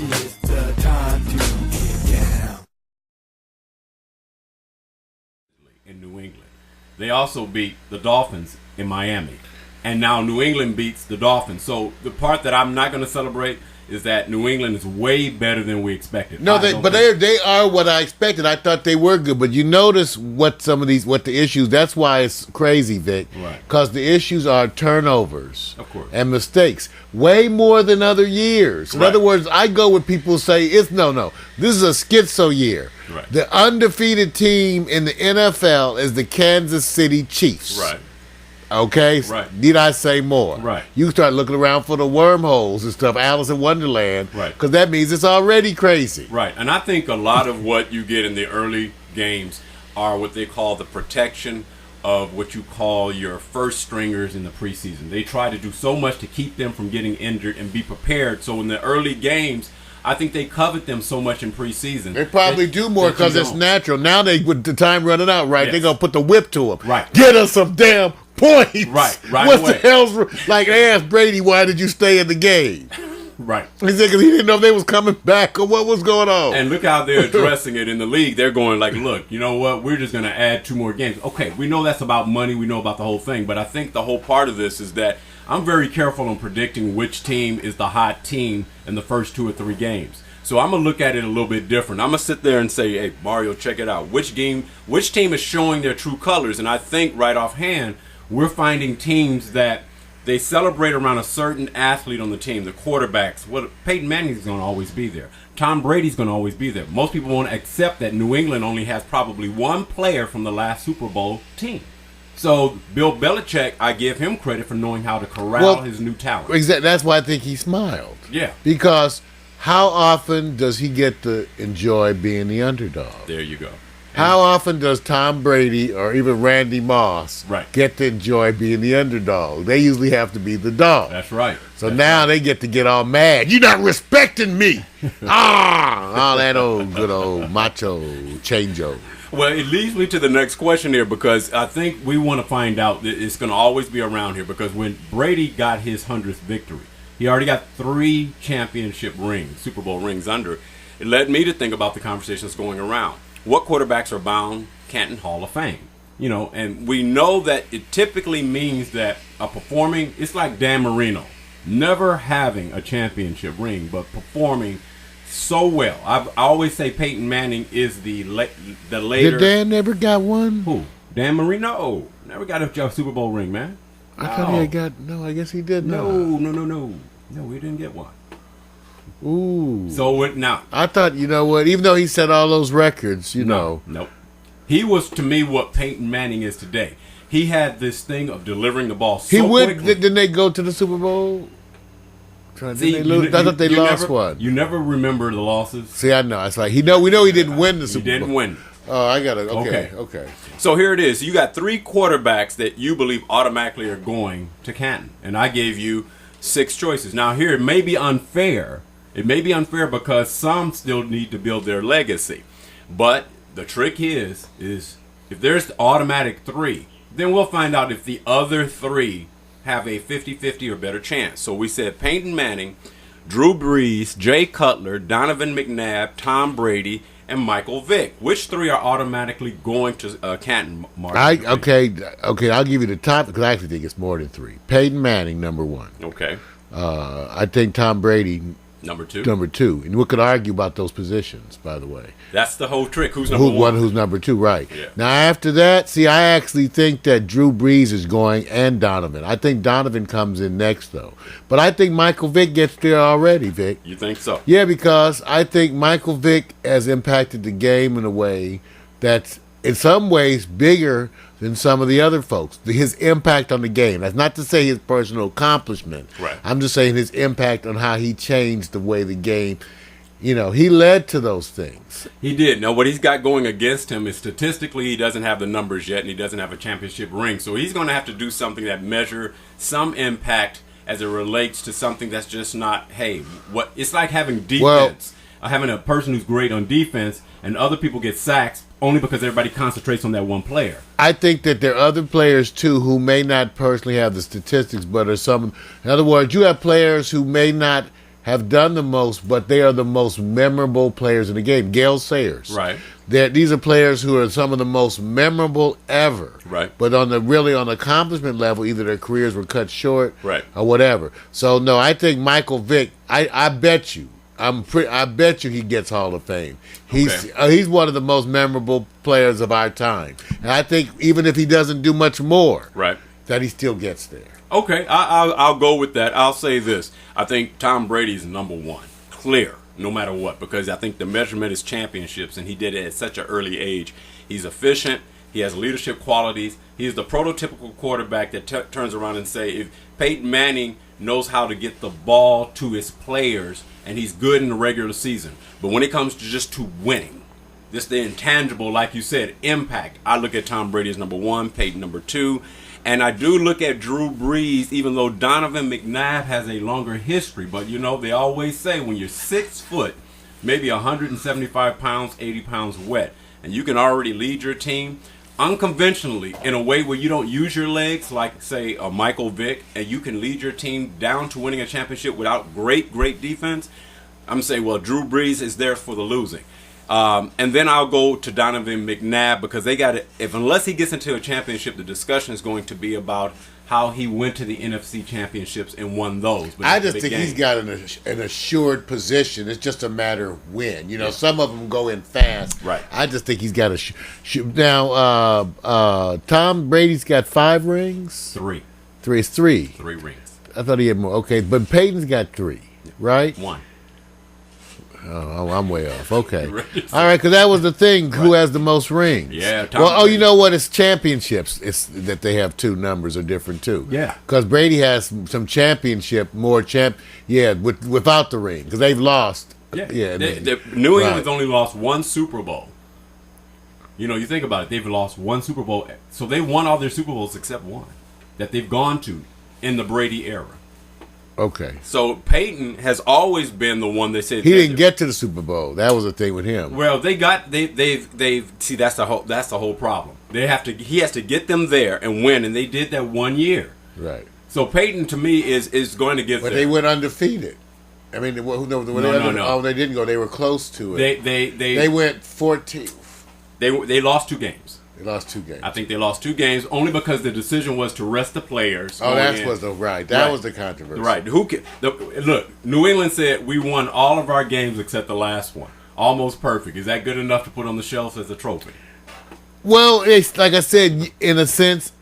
It's the time to get down. In New England. They also beat the Dolphins in Miami. And now New England beats the Dolphins. So the part that I'm not going to celebrate is that New England is way better than we expected. No, they are what I expected. I thought they were good, but you notice what the issues. That's why it's crazy, Vic. Right. Because the issues are turnovers, Of course. and mistakes, way more than other years. In Right. other words, I go with people who say it's no. This is a schizo year. Right. The undefeated team in the NFL is the Kansas City Chiefs. Right. Okay? Right. Need I say more? Right. You start looking around for the wormholes and stuff, Alice in Wonderland. Right. Because that means it's already crazy. Right. And I think a lot of what you get in the early games are what they call the protection of what you call your first stringers in the preseason. They try to do so much to keep them from getting injured and be prepared. So in the early games, I think they covet them so much in preseason. They probably do more because it's natural. Now with the time running out, right? Yes. They're going to put the whip to them. Right. Get us some damn points. Right What away. the hell's like? They asked Brady, why did you stay in the game? Right. He said because he didn't know if they was coming back or what was going on. And look how they're addressing it in the league. They're going like, look, you know what? We're just going to add 2 more games. Okay, we know that's about money. We know about the whole thing. But I think the whole part of this is that I'm very careful on predicting which team is the hot team in the first 2 or 3 games. So I'm going to look at it a little bit different. I'm going to sit there and say, hey, Mario, check it out. Which team is showing their true colors? And I think right offhand, we're finding teams that they celebrate around a certain athlete on the team, the quarterbacks. Well, Peyton Manning's going to always be there. Tom Brady's going to always be there. Most people won't accept that New England only has probably 1 player from the last Super Bowl team. So Bill Belichick, I give him credit for knowing how to corral his new talent. Exactly. That's why I think he smiled. Yeah. Because how often does he get to enjoy being the underdog? There you go. How often does Tom Brady or even Randy Moss Right. get to enjoy being the underdog? They usually have to be the dog. That's right. So That's now right. they get to get all mad. You're not respecting me. All that good old macho chango. Well, it leads me to the next question here because I think we want to find out that it's going to always be around here because when Brady got his 100th victory, he already got 3 championship rings, Super Bowl rings under. It led me to think about the conversations going around. What quarterbacks are bound Canton Hall of Fame? You know, and we know that it typically means that it's like Dan Marino, never having a championship ring, but performing so well. I always say Peyton Manning is the later. Did Dan never got one? Who? Dan Marino never got a Super Bowl ring, man. I thought he had got. No, I guess he did. No, we didn't get one. Ooh. So now I thought, you know what? Even though he set all those records, know. Nope. He was to me what Peyton Manning is today. He had this thing of delivering the ball so quickly. Didn't they go to the Super Bowl? Didn't See, they lose? I thought they lost one. You never remember the losses. See, I know. It's like we know he didn't win the Super Bowl. He didn't win. Oh, I got it. Okay. So here it is. You got 3 quarterbacks that you believe automatically are going to Canton, and I gave you 6 choices. Now here it may be unfair. It may be unfair because some still need to build their legacy. But the trick is if there's automatic 3, then we'll find out if the other 3 have a 50-50 or better chance. So we said Peyton Manning, Drew Brees, Jay Cutler, Donovan McNabb, Tom Brady, and Michael Vick. Which 3 are automatically going to Canton, Mark? Okay, I'll give you the top because I actually think it's more than 3. Peyton Manning, number 1. Okay. I think Tom Brady, Number 2. number 2. And we could argue about those positions, by the way. That's the whole trick. Who's number 1? Who's number 2, right. Yeah. Now, after that, see, I actually think that Drew Brees is going and Donovan. I think Donovan comes in next, though. But I think Michael Vick gets there already, Vic. You think so? Yeah, because I think Michael Vick has impacted the game in a way that's in some ways bigger than some of the other folks. His impact on the game. That's not to say his personal accomplishment. Right. I'm just saying his impact on how he changed the way the game, he led to those things. He did. Now, what he's got going against him is statistically he doesn't have the numbers yet, and he doesn't have a championship ring. So he's going to have to do something that measure some impact as it relates to something that's just not, what it's like having defense. Having a person who's great on defense and other people get sacks only because everybody concentrates on that one player. I think that there are other players, too, who may not personally have the statistics, but are some. In other words, you have players who may not have done the most, but they are the most memorable players in the game. Gale Sayers. Right. These are players who are some of the most memorable ever. Right. But on the accomplishment level, either their careers were cut short, Right. or whatever. So no, I think Michael Vick. I bet you. I bet you he gets Hall of Fame. He's one of the most memorable players of our time, and I think even if he doesn't do much more, Right. that he still gets there. Okay, I'll go with that. I'll say this. I think Tom Brady's number one. Clear, no matter what, because I think the measurement is championships, and he did it at such an early age. He's efficient. He has leadership qualities. He's the prototypical quarterback that turns around and say, if Peyton Manning knows how to get the ball to his players, and he's good in the regular season. But when it comes to just to winning, just the intangible, like you said, impact, I look at Tom Brady as number one, Peyton number two. And I do look at Drew Brees, even though Donovan McNabb has a longer history. But, they always say when you're 6 foot, maybe 175 pounds, 80 pounds wet, and you can already lead your team unconventionally in a way where you don't use your legs, like, say, a Michael Vick, and you can lead your team down to winning a championship without great defense, I'm saying, well, Drew Brees is there for the losing. And then I'll go to Donovan McNabb because they got it. Unless he gets into a championship, the discussion is going to be about how he went to the NFC championships and won those. But I just think he's got an assured position. It's just a matter of when. Some of them go in fast. Right. I just think he's got a now. Tom Brady's got 5 rings. 3. 3 is 3. 3 rings. I thought he had more. Okay, but Peyton's got 3, right? 1. Oh, I'm way off. Okay. All right, because that was the thing. Who has the most rings? Yeah. You know what? It's championships. It's that they have 2 numbers are different, too. Yeah. Because Brady has some championship, without the ring. Because they've lost. Yeah. New England's only lost 1 Super Bowl. You think about it. They've lost 1 Super Bowl. So they won all their Super Bowls except 1 that they've gone to in the Brady era. Okay. So Peyton has always been the one they said he didn't get to the Super Bowl. That was the thing with him. Well, they've see that's the whole problem. He has to get them there and win, and they did that 1 year. Right. So Peyton to me is going to get but there. They went undefeated. I mean, no. Oh, they didn't go. They were close to it. They went 14. They lost 2 games. They lost 2 games. I think they lost 2 games only because the decision was to rest the players. Oh, that was the controversy. Right. Look, New England said we won all of our games except the last one. Almost perfect. Is that good enough to put on the shelf as a trophy? Well, it's like I said, in a sense,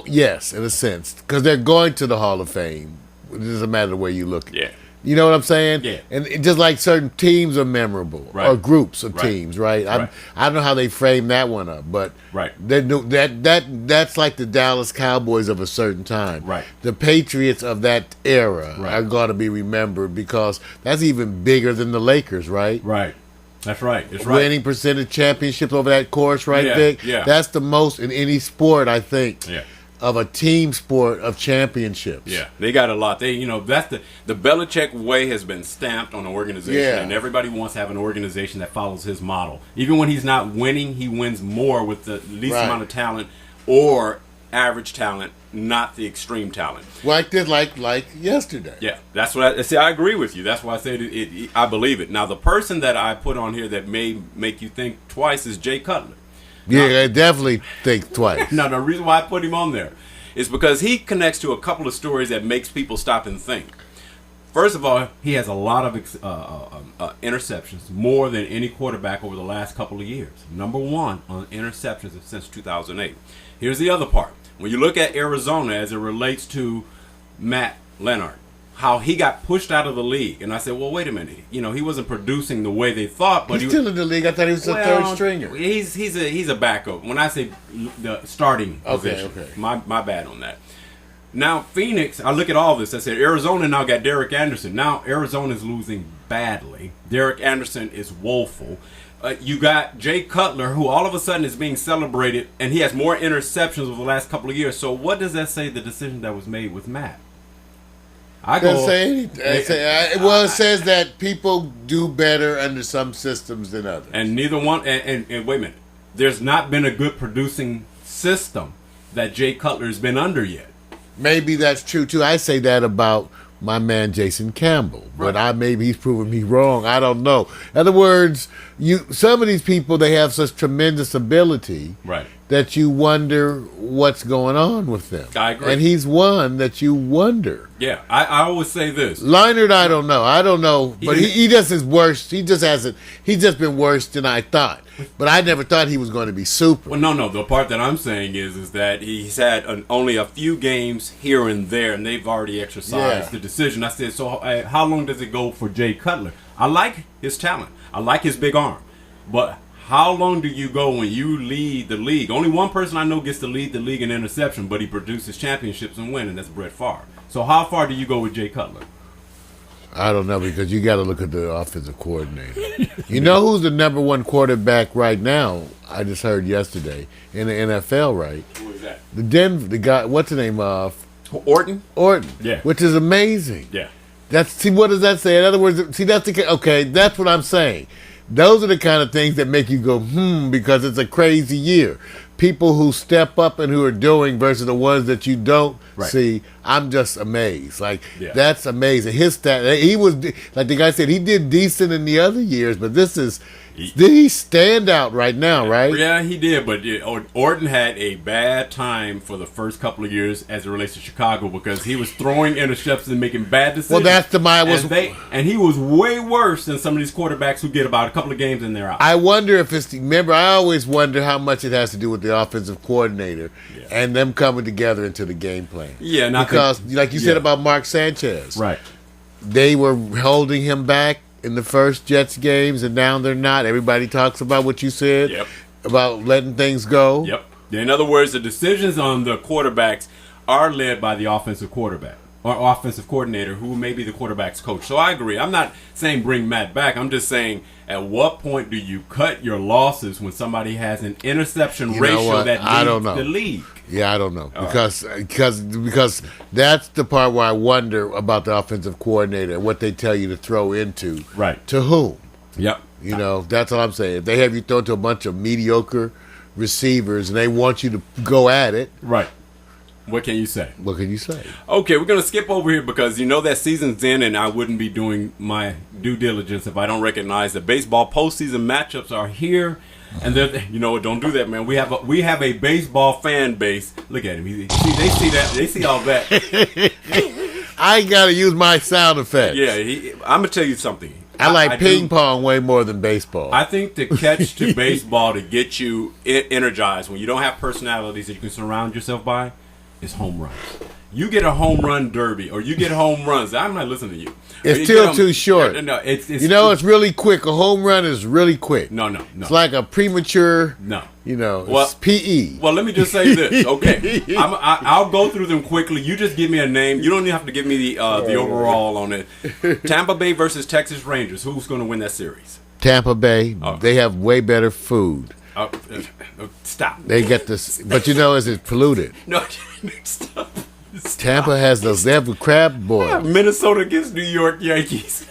yes, in a sense, because they're going to the Hall of Fame. It doesn't matter the way you look at it. Yeah. You know what I'm saying? Yeah. And just like certain teams are memorable, right. or groups of right. teams, right? Right. I don't know how they frame that one up, but right. that's like the Dallas Cowboys of a certain time. Right. The Patriots of that era right. are going to be remembered because that's even bigger than the Lakers, right? Right. That's right. It's right. Winning percentage championships over that course, right, yeah. Vic? Yeah. That's the most in any sport, I think. Yeah. Of a team sport of championships. Yeah, they got a lot. That's the Belichick way has been stamped on the organization, and everybody wants to have an organization that follows his model. Even when he's not winning, he wins more with the least amount of talent or average talent, not the extreme talent. Like yesterday. Yeah, that's what I see. I agree with you. That's why I said I believe it. Now, the person that I put on here that may make you think twice is Jay Cutler. Yeah, I definitely think twice. Now, the reason why I put him on there is because he connects to a couple of stories that makes people stop and think. First of all, he has a lot of interceptions, more than any quarterback over the last couple of years. Number 1 on interceptions since 2008. Here's the other part. When you look at Arizona as it relates to Matt Leonard, how he got pushed out of the league. And I said, well, wait a minute. He wasn't producing the way they thought. But he's still in the league. I thought he was a third stringer. He's a backup. When I say the starting position. Okay. My bad on that. Now, Phoenix, I look at all this. I said, Arizona now got Derek Anderson. Now, Arizona's losing badly. Derek Anderson is woeful. You got Jay Cutler, who all of a sudden is being celebrated, and he has more interceptions over the last couple of years. So what does that say, the decision that was made with Matt? Doesn't say anything. It says that people do better under some systems than others. And neither one, and wait a minute, there's not been a good producing system that Jay Cutler has been under yet. Maybe that's true, too. I say that about my man Jason Campbell. But Right. maybe he's proving me wrong. I don't know. In other words, some of these people, they have such tremendous ability Right. that you wonder what's going on with them. I agree. And he's one that you wonder. Yeah, I always say this. Leonard, I don't know, but He- he just is worse. He's just been worse than I thought. But I never thought he was going to be super. Well, no. The part that I'm saying is that he's had only a few games here and there, and they've already exercised Yeah. the decision. I said, so how long does it go for Jay Cutler? I like his talent. I like his big arm. But how long do you go when you lead the league? Only one person I know gets to lead the league in interception, but he produces championships and win, and that's Brett Favre. So how far do you go with Jay Cutler? I don't know, because you got to look at the offensive coordinator. You know who's the number one quarterback right now? I just heard yesterday in the NFL, right? Who is that? The guy, what's the name of Orton? Orton? Yeah. Which is amazing. Yeah. What does that say? In other words, see, okay, that's what I'm saying. Those are the kind of things that make you go, because it's a crazy year. People who step up and who are doing versus the ones that you don't Right. see. I'm just amazed. Like, Yeah. that's amazing. His stat, he was, like the guy said, he did decent in the other years, but did he stand out right now, right? Yeah, he did, but Orton had a bad time for the first couple of years as it relates to Chicago because he was throwing interceptions and making bad decisions. Well, that's the mind was. And he was way worse than some of these quarterbacks who get about a couple of games and they're out. I wonder if remember, I always wonder how much it has to do with the offensive coordinator and them coming together into the game plan. Yeah, and I because, think- like you said yeah. about Mark Sanchez, Right. they were holding him back in the first Jets games, and now they're not. Everybody talks about what you said Yep. about letting things go. Yep. In other words, the decisions on the quarterbacks are led by the offensive quarterback or offensive coordinator, who may be the quarterback's coach. So I agree. I'm not saying bring Matt back. I'm just saying, at what point do you cut your losses when somebody has an interception You know ratio what? that I don't leads know. the league? Yeah, I don't know because that's the part where I wonder about the offensive coordinator and what they tell you to throw into. Right. To whom? Yep. You know, that's all I'm saying. If they have you throw to a bunch of mediocre receivers and they want you to go at it, Right. What can you say? what can you say? Okay, we're going to skip over here because you know that season's in and I wouldn't be doing my due diligence if I don't recognize that baseball postseason matchups are here. And you know what? Don't do that, man. We have a baseball fan base. Look at him. They see that. They see all that. I gotta use my sound effects. Yeah, I'm gonna tell you something. I like ping do- pong way more than baseball. I think the catch to baseball to get you energized when you don't have personalities that you can surround yourself by is home runs. You get a home run derby or you get home runs. I'm not listening to you. It's You still get 'em- too short. No, it's it's really quick. A home run is really quick. no. It's like a premature. No. It's PE. Well, let me just say this, okay? I'll go through them quickly. You just give me a name. You don't even have to give me the overall on it. Tampa Bay versus Texas Rangers. Who's going to win that series? Tampa Bay, Oh. they have way better food. Stop. They get this, but is it polluted? No, stop. Tampa has those. They have a crab boil. Minnesota against New York Yankees.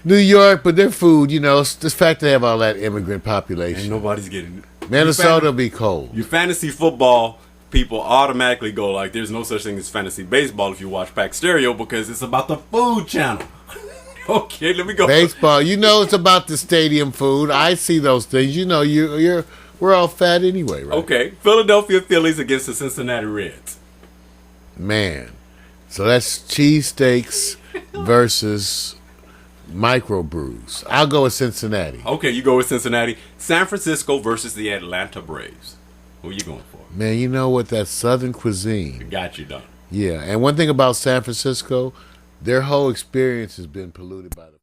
New York, but their food, it's the fact they have all that immigrant population. And nobody's getting it. Minnesota will be cold. Your fantasy football people automatically go like, there's no such thing as fantasy baseball if you watch Pack Stereo because it's about the food channel. Okay, let me go. Baseball, it's about the stadium food. I see those things. We're all fat anyway, right? Okay, Philadelphia Phillies against the Cincinnati Reds. Man. So that's cheesesteaks versus microbrews. I'll go with Cincinnati. Okay, you go with Cincinnati. San Francisco versus the Atlanta Braves. Who are you going for? Man, you know what? That Southern cuisine. Got you done. Yeah. And one thing about San Francisco, their whole experience has been polluted by the